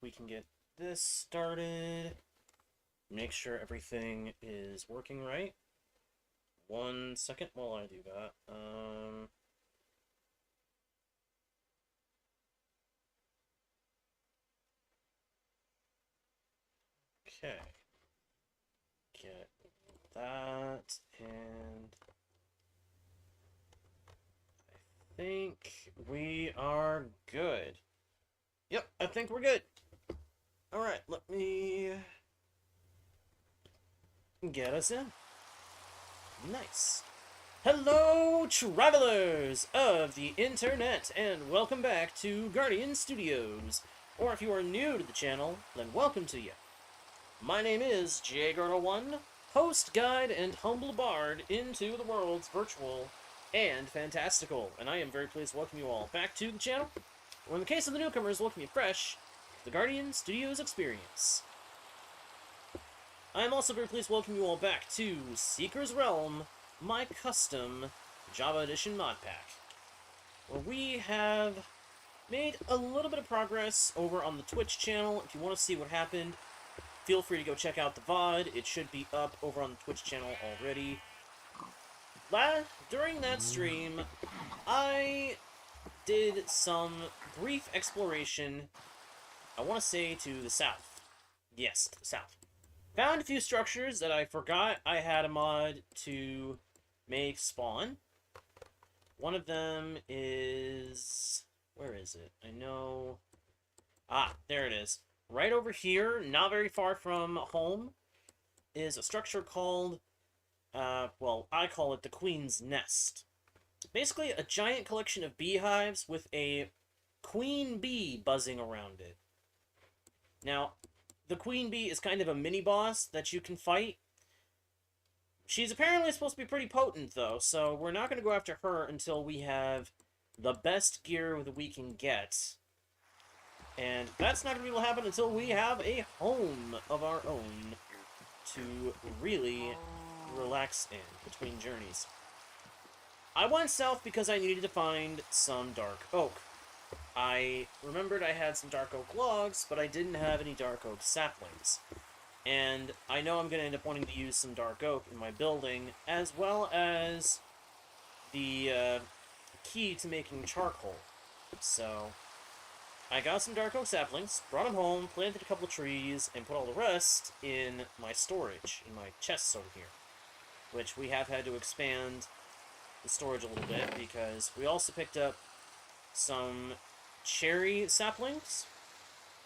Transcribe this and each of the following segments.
we can get this started. Make sure everything is working right. 1 second while I do that. Okay. Get that, and I think we are good. Yep, I think we're good. Alright, let me get us in. Nice. Hello, travelers of the internet, and welcome back to Guardian Studios. Or if you are new to the channel, then welcome to you. My name is JGardle1, host, guide, and humble bard into the worlds virtual and fantastical, and I am very pleased to welcome you all back to the channel, or in the case of the newcomers looking at fresh, the Guardian Studios experience. I am also very pleased to welcome you all back to Seeker's Realm, my custom Java Edition mod pack, where we have made a little bit of progress over on the Twitch channel. If you want to see what happened, feel free to go check out the VOD. It should be up over on the Twitch channel already. During that stream, I did some brief exploration, I want to say to the south. Yes, to the south. Found a few structures that I forgot I had a mod to make spawn. One of them is... where is it? I know... ah, there it is. Right over here, not very far from home, is a structure called, well, I call it the Queen's Nest. Basically, a giant collection of beehives with a queen bee buzzing around it. Now, the queen bee is kind of a mini-boss that you can fight. She's apparently supposed to be pretty potent, though, so we're not going to go after her until we have the best gear that we can get. And that's not going to be able to happen until we have a home of our own to really relax in between journeys. I went south because I needed to find some dark oak. I remembered I had some dark oak logs, but I didn't have any dark oak saplings. And I know I'm going to end up wanting to use some dark oak in my building, as well as the key to making charcoal. So I got some dark oak saplings, brought them home, planted a couple trees, and put all the rest in my storage, in my chests over here. Which we have had to expand the storage a little bit, because we also picked up some cherry saplings,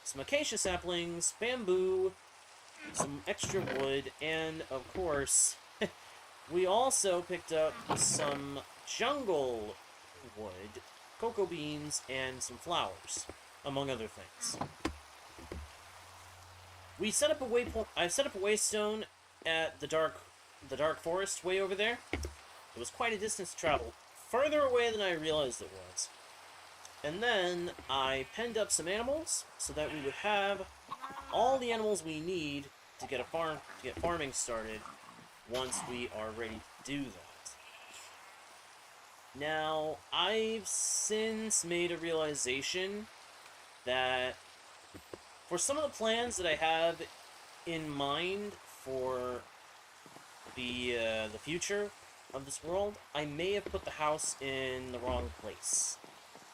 some acacia saplings, bamboo, some extra wood, and, of course, we also picked up some jungle wood, cocoa beans, and some flowers, among other things. We set up a waypoint. I set up a waystone at the dark forest way over there. It was quite a distance to travel, further away than I realized it was. And then I penned up some animals so that we would have all the animals we need to get farming started once we are ready to do that. Now, I've since made a realization that for some of the plans that I have in mind for the future of this world, I may have put the house in the wrong place.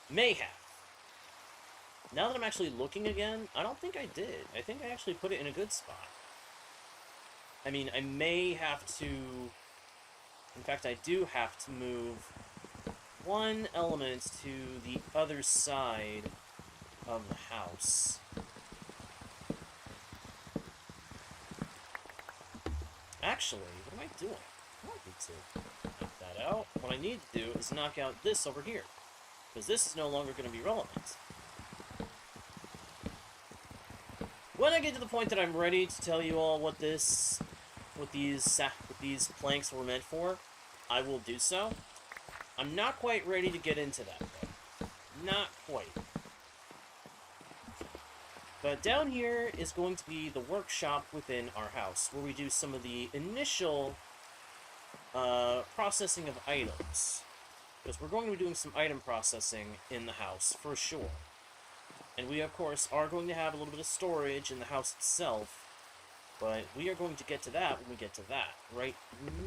May have. Now that I'm actually looking again, I don't think I did. I think I actually put it in a good spot. I mean, I may have to... in fact, I do have to move one element to the other side of the house. Actually, what am I doing? I don't need to knock that out. What I need to do is knock out this over here, because this is no longer going to be relevant. When I get to the point that I'm ready to tell you all what these planks were meant for, I will do so. I'm not quite ready to get into that, though. Not quite. But down here is going to be the workshop within our house, where we do some of the initial processing of items. Because we're going to be doing some item processing in the house, for sure. And we, of course, are going to have a little bit of storage in the house itself, but we are going to get to that when we get to that. Right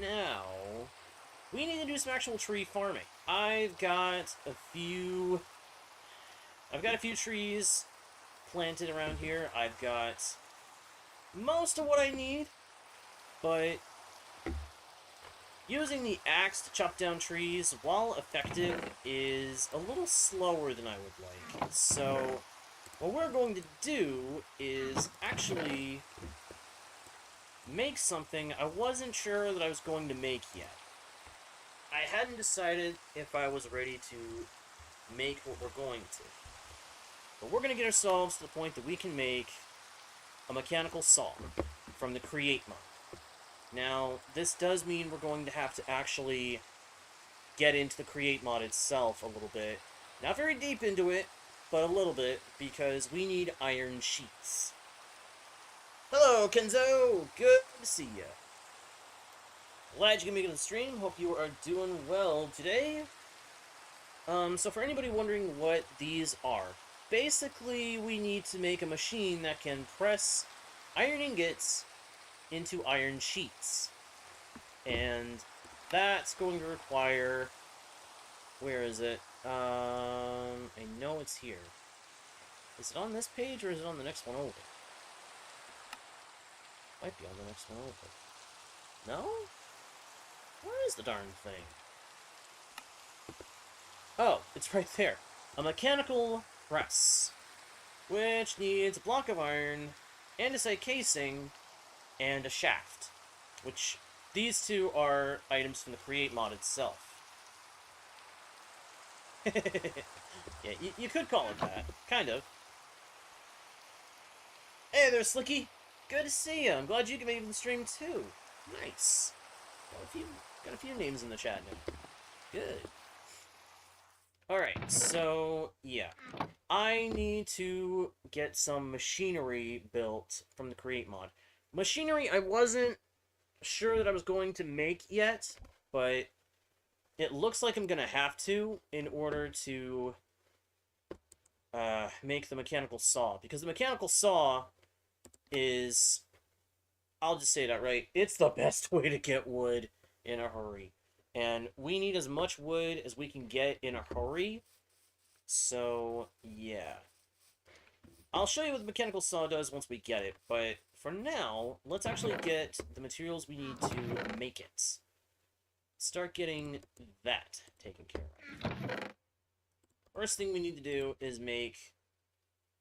now, we need to do some actual tree farming. I've got a few trees planted around here. I've got most of what I need, but using the axe to chop down trees, while effective, is a little slower than I would like. So what we're going to do is actually make something I wasn't sure that I was going to make yet. I hadn't decided if I was ready to make what we're going to. But we're going to get ourselves to the point that we can make a mechanical saw from the Create mod. Now, this does mean we're going to have to actually get into the Create mod itself a little bit. Not very deep into it, but a little bit, because we need iron sheets. Hello, Kenzo! Good to see ya. Glad you can make it to the stream. Hope you are doing well today. So for anybody wondering what these are, basically we need to make a machine that can press iron ingots into iron sheets. And that's going to require... Where is it? I know it's here. Is it on this page, or is it on the next one over? Might be on the next one over. No? Where is the darn thing? Oh, it's right there. A mechanical press, which needs a block of iron, andesite casing, and a shaft, which these two are items from the Create mod itself. Yeah, you could call it that. Kind of. Hey there, Slicky! Good to see you. I'm glad you can make it to the stream, too. Nice. Got a few names in the chat now. Good. Alright, so, yeah. I need to get some machinery built from the Create mod. Machinery I wasn't sure that I was going to make yet, but it looks like I'm going to have to in order to make the mechanical saw. Because the mechanical saw is, I'll just say that right, it's the best way to get wood in a hurry. And we need as much wood as we can get in a hurry. So, yeah. I'll show you what the mechanical saw does once we get it, but for now, let's actually get the materials we need to make it. Start getting that taken care of. First thing we need to do is make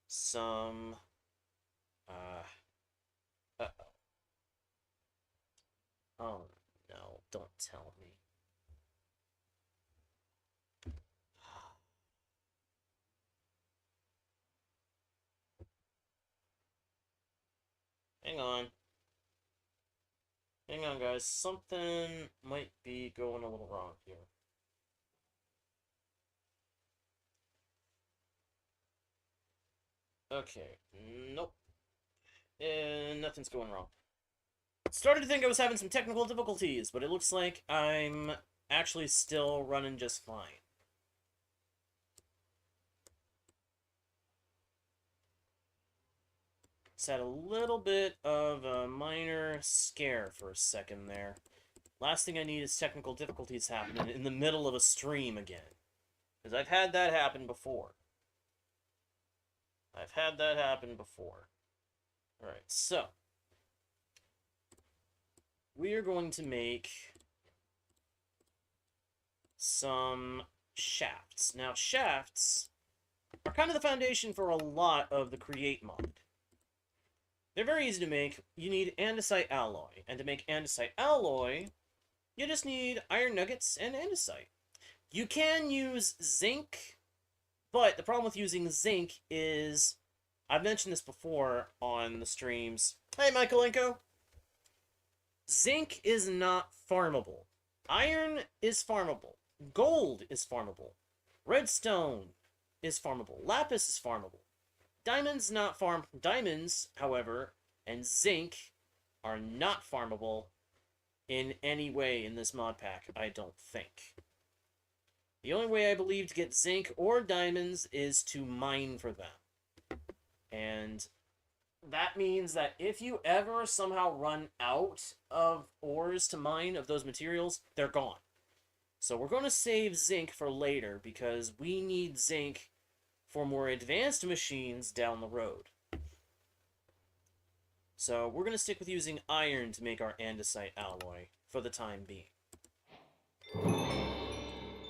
some... Uh-oh. Oh, no, don't tell me. Hang on. Hang on, guys. Something might be going a little wrong here. Okay. Nope. And nothing's going wrong. Started to think I was having some technical difficulties, but it looks like I'm actually still running just fine. Just had a little bit of a minor scare for a second there. Last thing I need is technical difficulties happening in the middle of a stream again. Because I've had that happen before. Alright, so. We are going to make some shafts. Now, shafts are kind of the foundation for a lot of the Create mod. They're very easy to make. You need andesite alloy. And to make andesite alloy, you just need iron nuggets and andesite. You can use zinc, but the problem with using zinc is, I've mentioned this before on the streams. Hey, Michaelenko! Zinc is not farmable. Iron is farmable. Gold is farmable. Redstone is farmable. Lapis is farmable. Diamonds not farm. Diamonds, however, and zinc are not farmable in any way in this mod pack, I don't think. The only way I believe to get zinc or diamonds is to mine for them. And that means that if you ever somehow run out of ores to mine of those materials, they're gone. So we're going to save zinc for later because we need zinc for more advanced machines down the road. So we're going to stick with using iron to make our andesite alloy for the time being.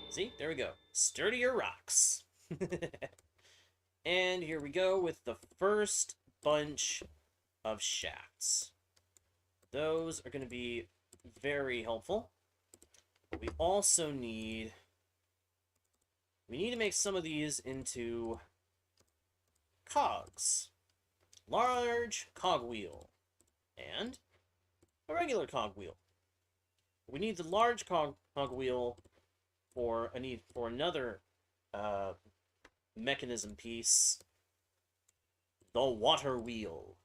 See? There we go. Sturdier rocks. And here we go with the first bunch of shafts. Those are going to be very helpful. We also need... We need to make some of these into cogs. Large cogwheel. And a regular cogwheel. We need the large cogwheel for another mechanism piece. The water wheel.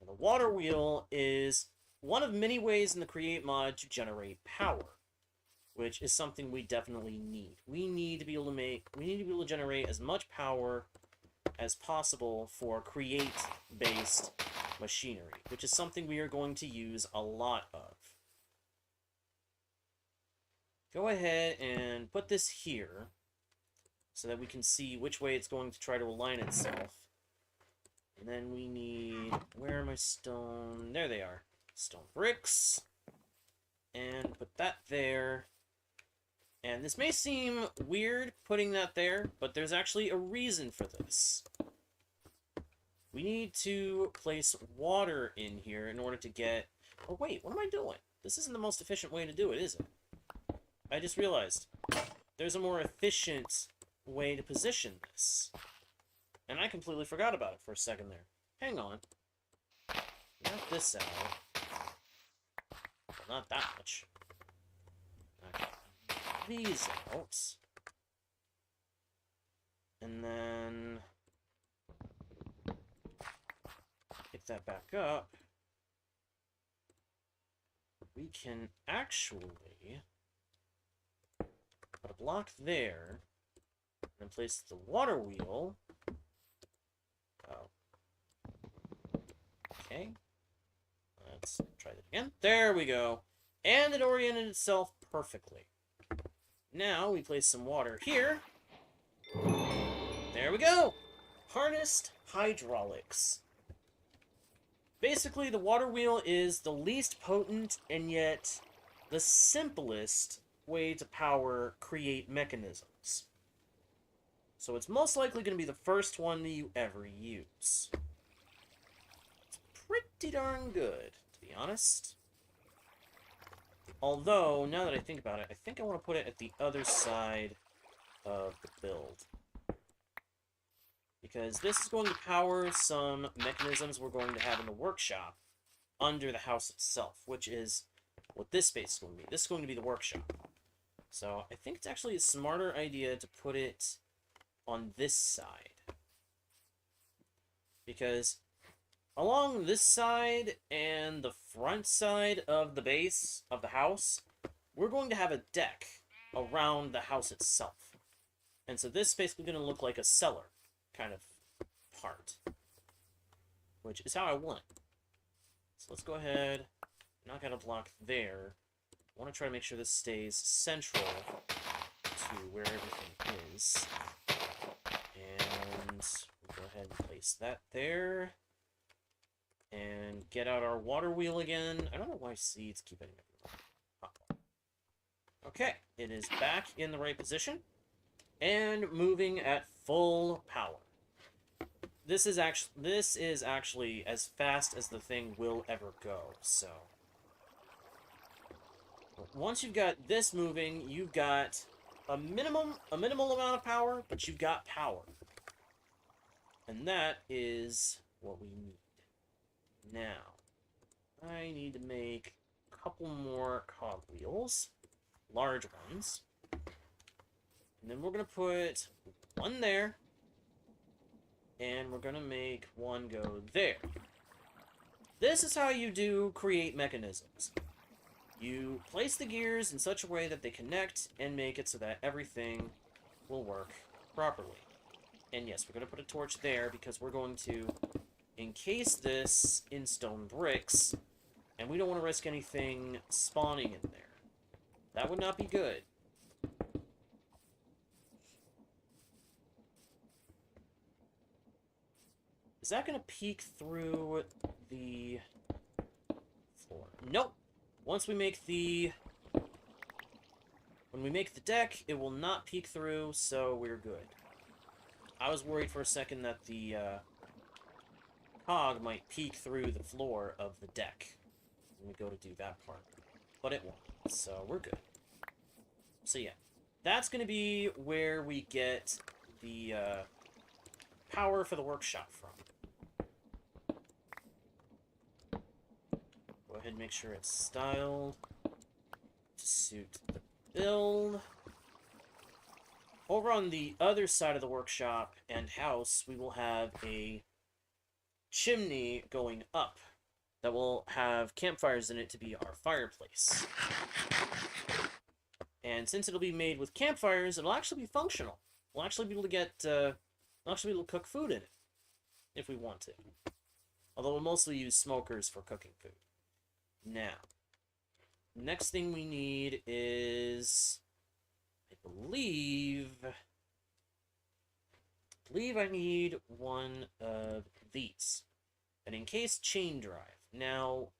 And the water wheel is one of many ways in the Create mod to generate power, which is something we definitely need. We need to be able to generate as much power as possible for Create-based machinery, which is something we are going to use a lot of. Go ahead and put this here so that we can see which way it's going to try to align itself. And then we need... Where are my stone? There they are. Stone bricks. And put that there. And this may seem weird putting that there, but there's actually a reason for this. We need to place water in here in order to get... Oh wait, what am I doing? This isn't the most efficient way to do it, is it? I just realized. There's a more efficient way to position this. And I completely forgot about it for a second there. Hang on. Knock this out. Well, not that much. Okay. These out. And then... Get that back up. We can actually... put a block there. And place the water wheel. Oh. Okay. Let's try that again. There we go. And it oriented itself perfectly. Now we place some water here. There we go! Harnessed hydraulics. Basically, the water wheel is the least potent and yet the simplest way to power Create mechanisms. So it's most likely going to be the first one that you ever use. It's pretty darn good, to be honest. Although, now that I think about it, I think I want to put it at the other side of the build. Because this is going to power some mechanisms we're going to have in the workshop under the house itself, which is what this space is going to be. This is going to be the workshop. So I think it's actually a smarter idea to put it on this side. Because along this side and the front side of the base of the house, we're going to have a deck around the house itself. And so this is basically going to look like a cellar kind of part, which is how I want it. So let's go ahead, knock out a block there. I want to try to make sure this stays central to where everything is. And we'll go ahead and place that there. And get out our water wheel again. I don't know why seeds keep ending up. Okay, it is back in the right position. And moving at full power. This is actually as fast as the thing will ever go, so... Once you've got this moving, you've got a minimal amount of power, but you've got power. And that is what we need. Now, I need to make a couple more cogwheels, large ones. And then we're going to put one there, and we're going to make one go there. This is how you do Create mechanisms. You place the gears in such a way that they connect and make it so that everything will work properly. And yes, we're going to put a torch there because we're going to encase this in stone bricks, and we don't want to risk anything spawning in there. That would not be good. Is that going to peek through the floor? Nope. Once we make the... When we make the deck, it will not peek through, so we're good. I was worried for a second that the cog might peek through the floor of the deck when we go to do that part. But it won't, so we're good. So yeah, that's going to be where we get the power for the workshop from. Go ahead and make sure it's styled to suit the build. Over on the other side of the workshop and house, we will have a chimney going up that will have campfires in it to be our fireplace. And since it'll be made with campfires, it'll actually be functional. We'll actually be able to get, we'll actually be able to cook food in it, if we want to. Although we'll mostly use smokers for cooking food. Now, next thing we need is, I believe I need one of these. An encased chain drive. Now,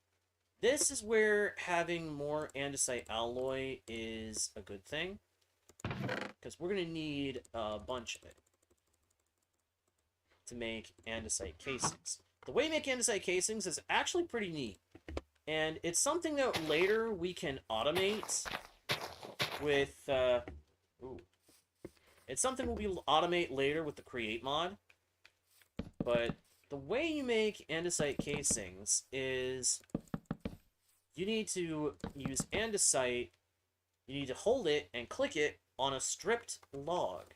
this is where having more andesite alloy is a good thing, because we're going to need a bunch of it to make andesite casings. The way you make andesite casings is actually pretty neat, and it's something that later we can automate with... It's something we'll be able to automate later with the Create mod, but the way you make andesite casings is you need to use andesite, you need to hold it and click it on a stripped log.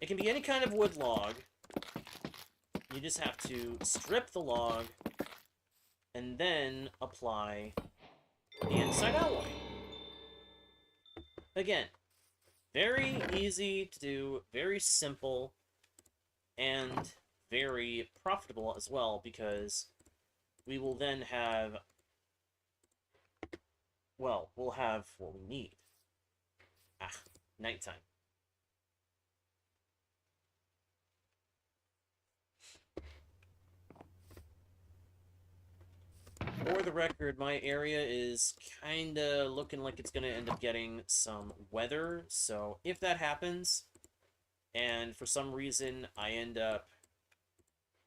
It can be any kind of wood log. You just have to strip the log and then apply the andesite alloy. Again, very easy to do, very simple, and very profitable as well, because we will then have, well, we'll have what we need. Nighttime. For the record, my area is kinda looking like it's gonna end up getting some weather, so if that happens, and for some reason I end up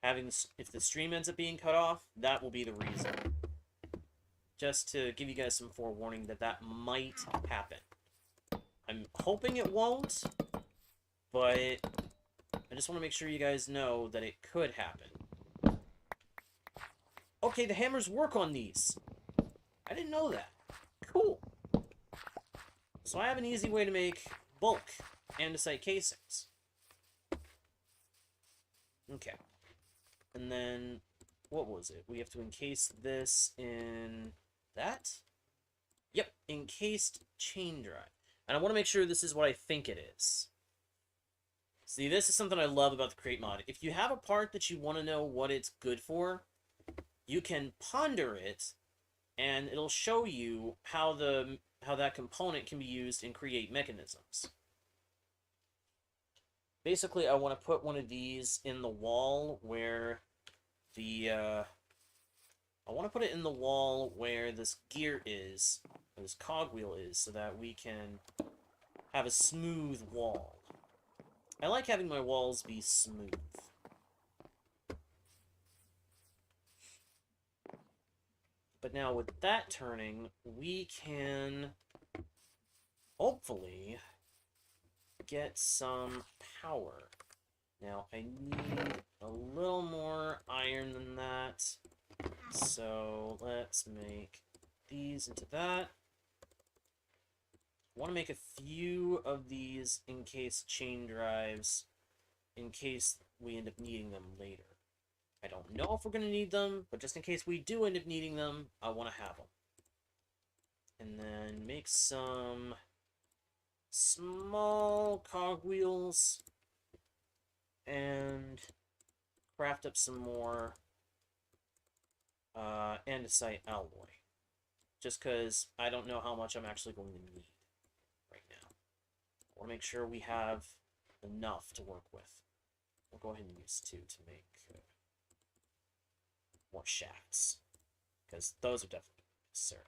having, if the stream ends up being cut off, that will be the reason. Just to give you guys some forewarning that that might happen. I'm hoping it won't, but I just want to make sure you guys know that it could happen. Okay, the hammers work on these. I didn't know that. Cool. So I have an easy way to make bulk andesite casings. Okay. And then, what was it? We have to encase this in that? Yep, encased chain drive. And I want to make sure this is what I think it is. See, this is something I love about the Create mod. If you have a part that you want to know what it's good for, you can ponder it, and it'll show you how that component can be used in Create mechanisms. Basically, I want to put one of these in the wall where the, I want to put it in the wall where this gear is, or this cogwheel is, so that we can have a smooth wall. I like having my walls be smooth. But now with that turning, we can hopefully get some power. Now, I need a little more iron than that, so let's make these into that. I want to make a few of these encased chain drives in case we end up needing them later. I don't know if we're going to need them, but just in case we do end up needing them, I want to have them. And then make some small cogwheels. and craft up some more andesite alloy. Just because I don't know how much I'm actually going to need right now. I want to make sure we have enough to work with. We'll go ahead and use 2 to make more shafts, because those are definitely necessary.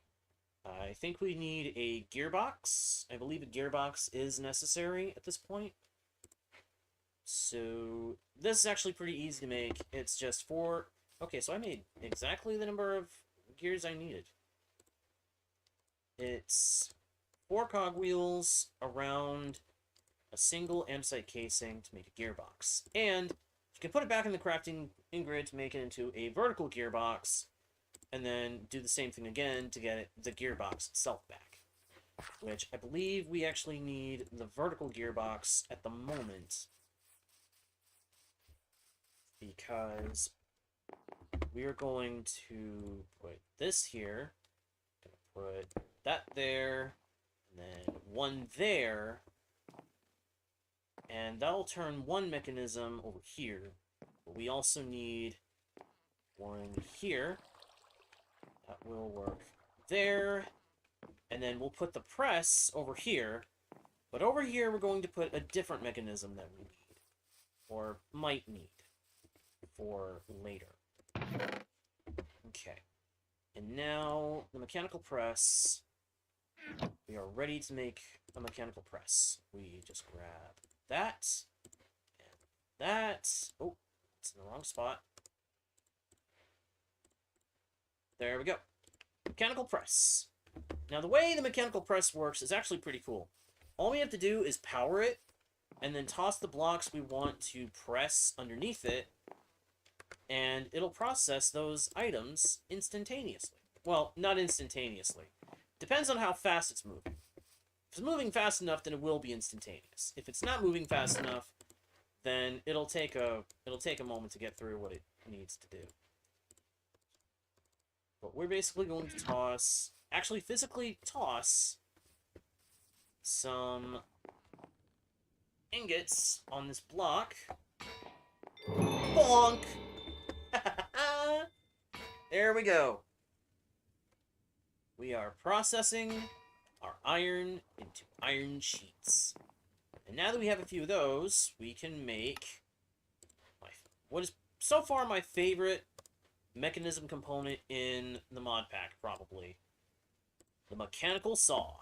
I think we need a gearbox. I believe a gearbox is necessary at this point. So this is actually pretty easy to make. It's just 4... Okay, so I made exactly the number of gears I needed. It's 4 cogwheels around a single andesite casing to make a gearbox. And you can put it back in the crafting grid to make it into a vertical gearbox, and then do the same thing again to get the gearbox itself back. Which I believe we actually need the vertical gearbox at the moment, because we are going to put this here, put that there, and then 1 there, and that'll turn 1 mechanism over here. But we also need 1 here. That will work there. And then we'll put the press over here. But over here, we're going to put a different mechanism that we need, or might need, for later. Okay. And now, the mechanical press. We are ready to make a mechanical press. We just grab that, and that. Oh, it's in the wrong spot. There we go. Mechanical press. Now, the way the mechanical press works is actually pretty cool. All we have to do is power it, and then toss the blocks we want to press underneath it, and it'll process those items instantaneously. Well, not instantaneously. Depends on how fast it's moving. If it's moving fast enough, then it will be instantaneous. If it's not moving fast enough, then it'll take a moment to get through what it needs to do. But we're basically going to toss, actually physically toss, some ingots on this block. Bonk! There we go. We are processing our iron into iron sheets. And now that we have a few of those, we can make what is so far my favorite mechanism component in the mod pack, probably. The mechanical saw.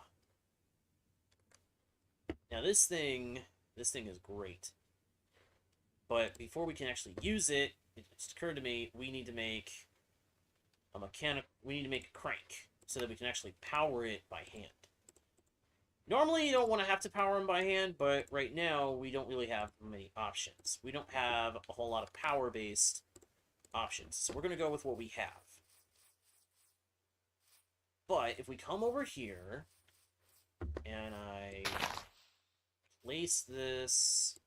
Now this thing is great. But before we can actually use it, it just occurred to me we need to make a crank so that we can actually power it by hand. Normally you don't want to have to power them by hand, but right now we don't really have many options. We don't have a whole lot of power-based options, so we're going to go with what we have. But if we come over here, and I place this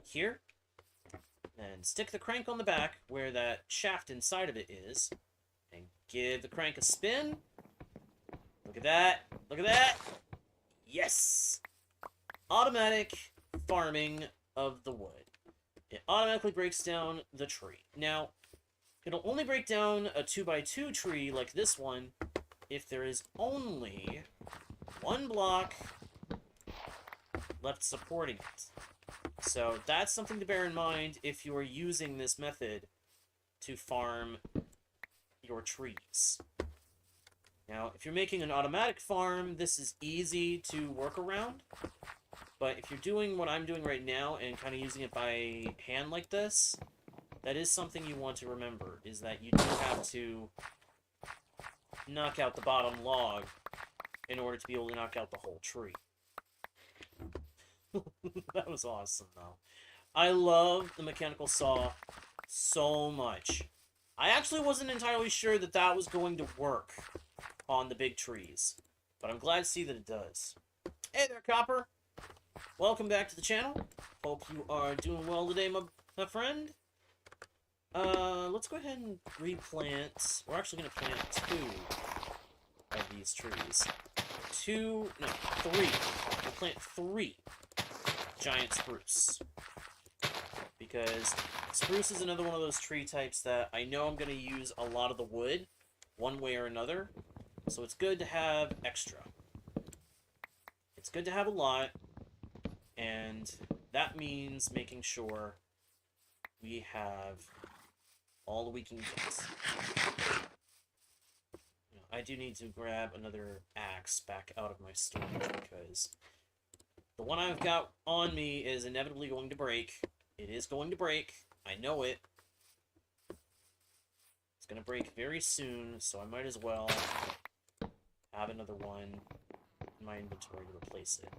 here, and stick the crank on the back where that shaft inside of it is, and give the crank a spin. Look at that! Look at that! Yes! Automatic farming of the wood. It automatically breaks down the tree. Now, it'll only break down a 2x2 tree like this one if there is only 1 block left supporting it. So that's something to bear in mind if you are using this method to farm your trees. Now, if you're making an automatic farm, this is easy to work around. But if you're doing what I'm doing right now and kind of using it by hand like this, that is something you want to remember, is that you do have to knock out the bottom log in order to be able to knock out the whole tree. That was awesome, though. I love the mechanical saw so much. I actually wasn't entirely sure that that was going to work on the big trees, but I'm glad to see that it does. Hey there, Copper! Welcome back to the channel. Hope you are doing well today, my friend. Let's go ahead and replant. We're actually going to plant 2 of these trees. 3. We'll plant 3 giant spruce. because spruce is another one of those tree types that I know I'm going to use a lot of the wood, one way or another, so it's good to have extra. It's good to have a lot, and that means making sure we have all that we can get. I do need to grab another axe back out of my storage because the one I've got on me is inevitably going to break. It is going to break. I know it. It's going to break very soon, so I might as well have another one in my inventory to replace it.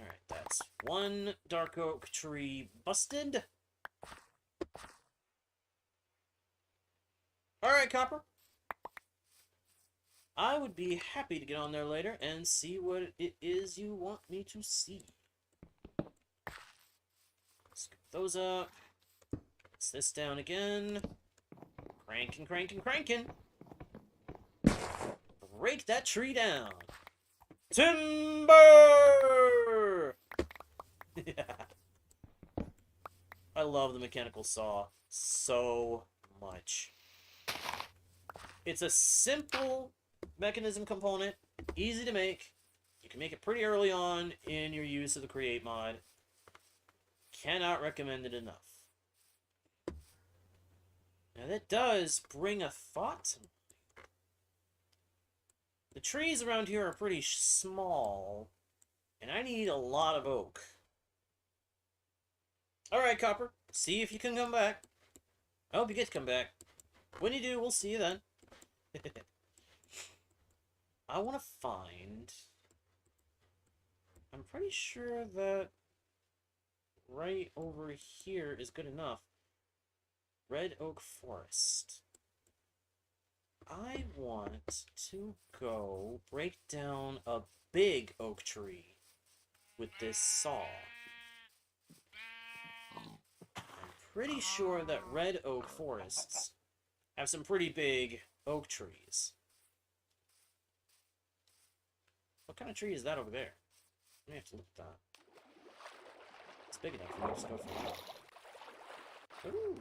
Alright, that's one dark oak tree busted. Alright, Copper. I would be happy to get on there later and see what it is you want me to see. Scoop those up. Press this down again. Cranking, cranking, cranking. Break that tree down. Timber! Yeah. I love the mechanical saw so much. It's a simple mechanism component, easy to make. You can make it pretty early on in your use of the Create mod. Cannot recommend it enough. Now that does bring a thought to mind. The trees around here are pretty small, and I need a lot of oak. Alright, Copper, see if you can come back. I hope you get to come back. When you do, we'll see you then. I want to find... I'm pretty sure that right over here is good enough. Red Oak Forest. I want to go break down a big oak tree with this saw. I'm pretty sure that red oak forests have some pretty big oak trees. What kind of tree is that over there? I may have to look at that. It's big enough for me to just go for that. Ooh.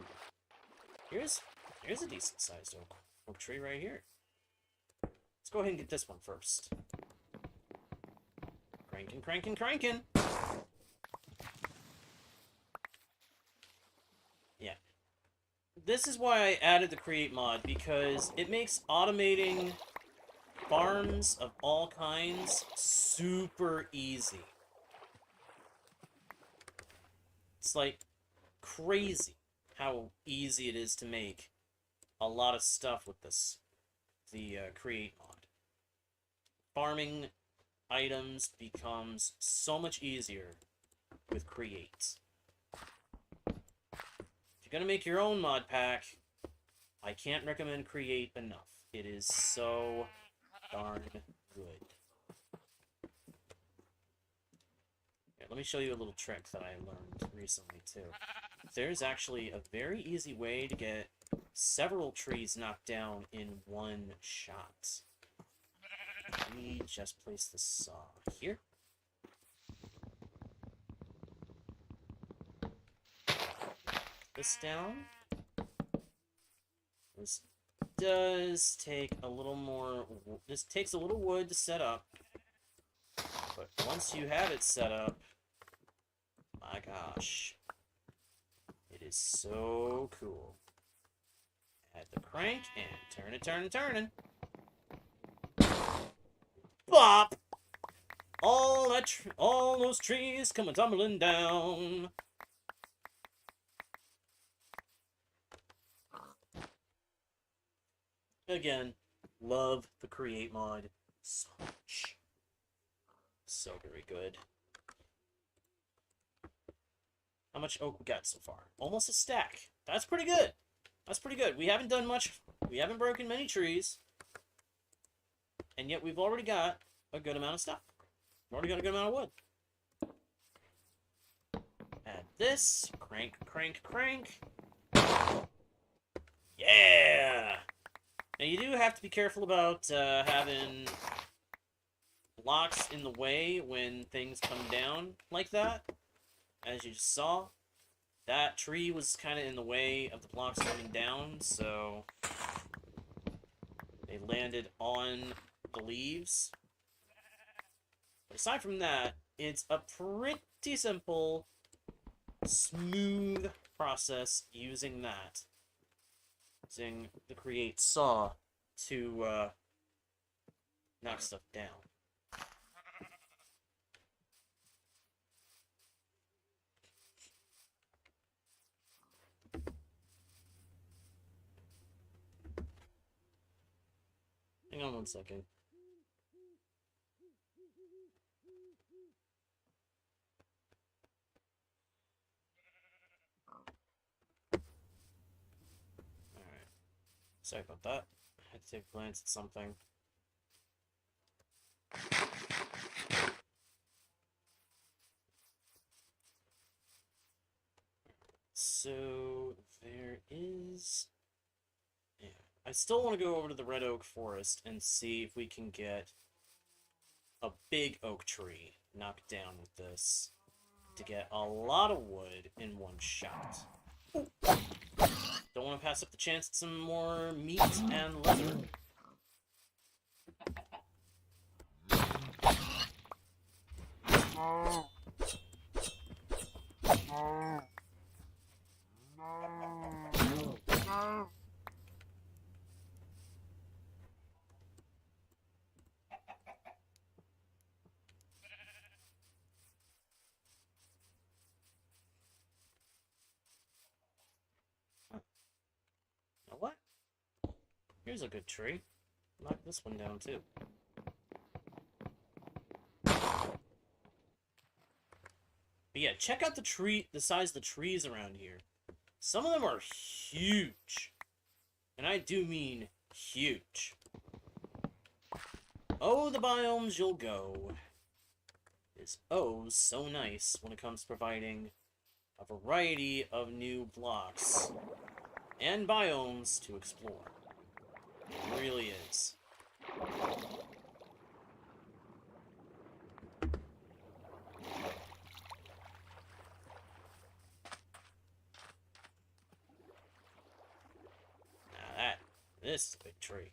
Here's a decent sized oak tree right here. Let's go ahead and get this one first. Cranking, cranking, cranking! Yeah. This is why I added the Create mod, because it makes automating farms of all kinds super easy. It's like crazy how easy it is to make a lot of stuff with this, the Create mod. Farming items becomes so much easier with Create. If you're gonna make your own mod pack, I can't recommend Create enough. It is so darn good. Here, let me show you a little trick that I learned recently too. There's actually a very easy way to get several trees knocked down in one shot. Let me just place the saw here. This down. This does take a little more... This takes a little wood to set up. But once you have it set up, my gosh. It is so cool. Add the crank and turning. Bop! All those trees coming tumbling down. Again, love the Create mod so much. So very good. How much oak we got so far? Almost a stack. That's pretty good. That's pretty good. We haven't done much. We haven't broken many trees. And yet we've already got a good amount of stuff. We've already got a good amount of wood. Add this. Crank, crank, crank. Yeah! Now you do have to be careful about having blocks in the way when things come down like that. as you just saw, that tree was kind of in the way of the blocks coming down, so they landed on the leaves. But aside from that, it's a pretty simple, smooth process using that. Using the create saw to knock stuff down. Hang on 1 second. Alright. Sorry about that. I had to take a glance at something. So, there is... Yeah. I still want to go over to the red oak forest and see if we can get a big oak tree knocked down with this to get a lot of wood in one shot. Ooh. Don't want to pass up the chance at some more meat and leather. You know what? Here's a good tree. Knock this one down too. But yeah, check out the size of the trees around here. Some of them are huge. And I do mean huge. Oh, the biomes you'll go. Is oh so nice when it comes to providing a variety of new blocks and biomes to explore. It really is. This is a big tree.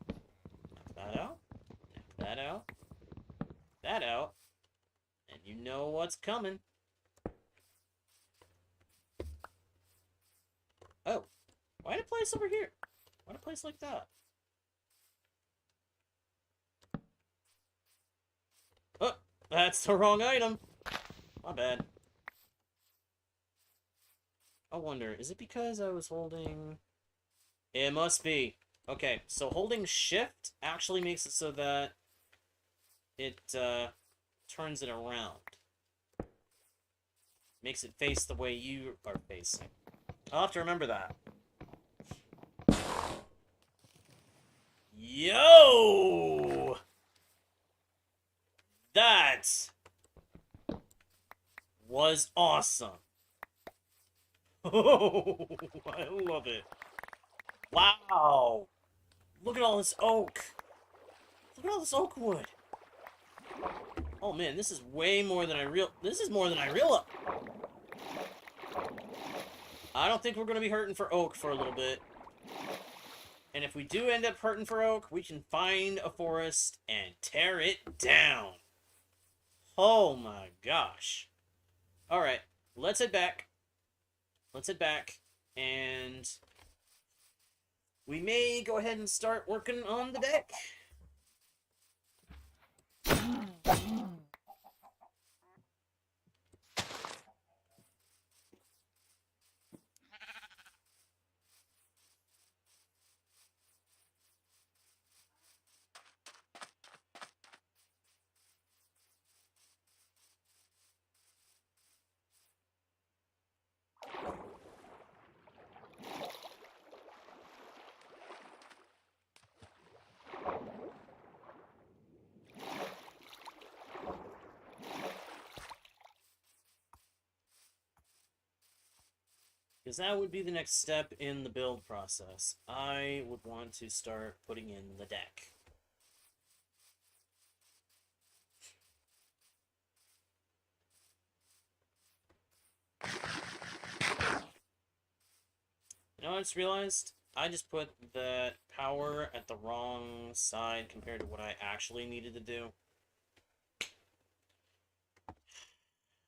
Knock that out. Knock that out. That out. And you know what's coming. Oh. Why a place over here? Why a place like that? Oh, that's the wrong item. My bad. I wonder, is it because I was holding... It must be. Okay, so holding shift actually makes it so that it turns it around. Makes it face the way you are facing. I'll have to remember that. Yo! That was awesome. Oh, I love it. Wow. Look at all this oak. Look at all this oak wood. Oh man, this is way more than this is more than I realized. I don't think we're going to be hurting for oak for a little bit. And if we do end up hurting for oak, we can find a forest and tear it down. Oh my gosh. Alright, let's head back. Let's head back, and we may go ahead and start working on the deck. Because that would be the next step in the build process. I would want to start putting in the deck. I just realized? I just put that power at the wrong side compared to what I actually needed to do.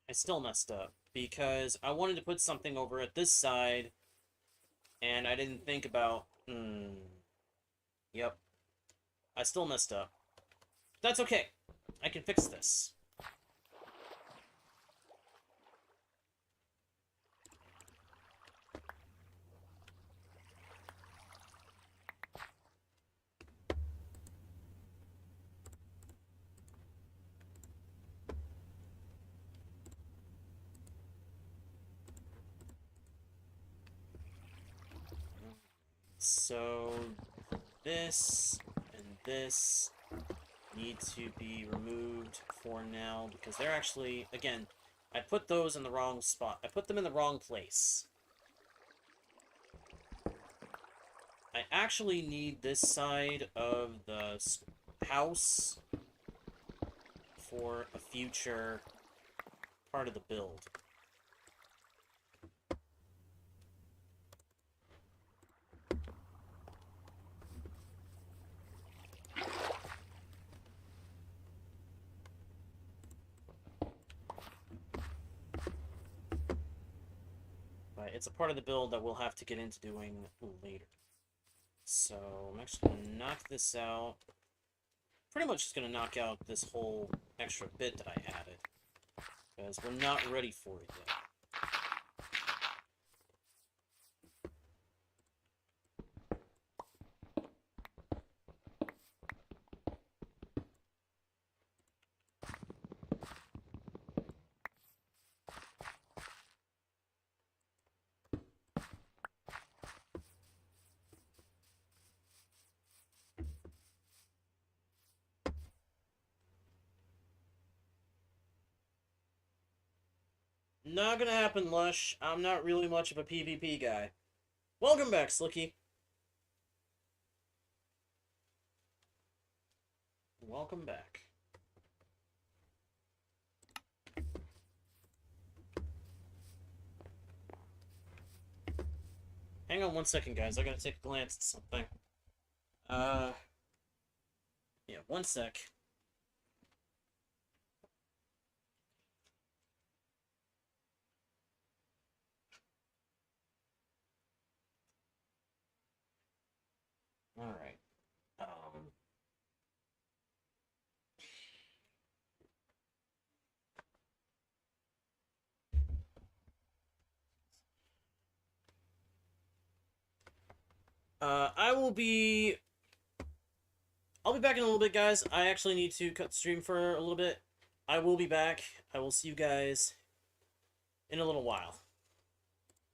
I still messed up, because I wanted to put something over at this side, and I didn't think about... Yep. I still messed up. That's okay. I can fix this. So, this and this need to be removed for now, because they're actually, again, I put those in the wrong spot. I put them in the wrong place. I actually need this side of the house for a future part of the build. But it's a part of the build that we'll have to get into doing later. So I'm actually going to knock this out. Pretty much just going to knock out this whole extra bit that I added, because we're not ready for it yet. Not gonna happen, Lush. I'm not really much of a PvP guy. Welcome back, Slicky. Welcome back. Hang on 1 second, guys. I gotta take a glance at something. Yeah, 1 sec. Alright. I'll be back in a little bit, guys. I actually need to cut the stream for a little bit. I will be back. I will see you guys in a little while.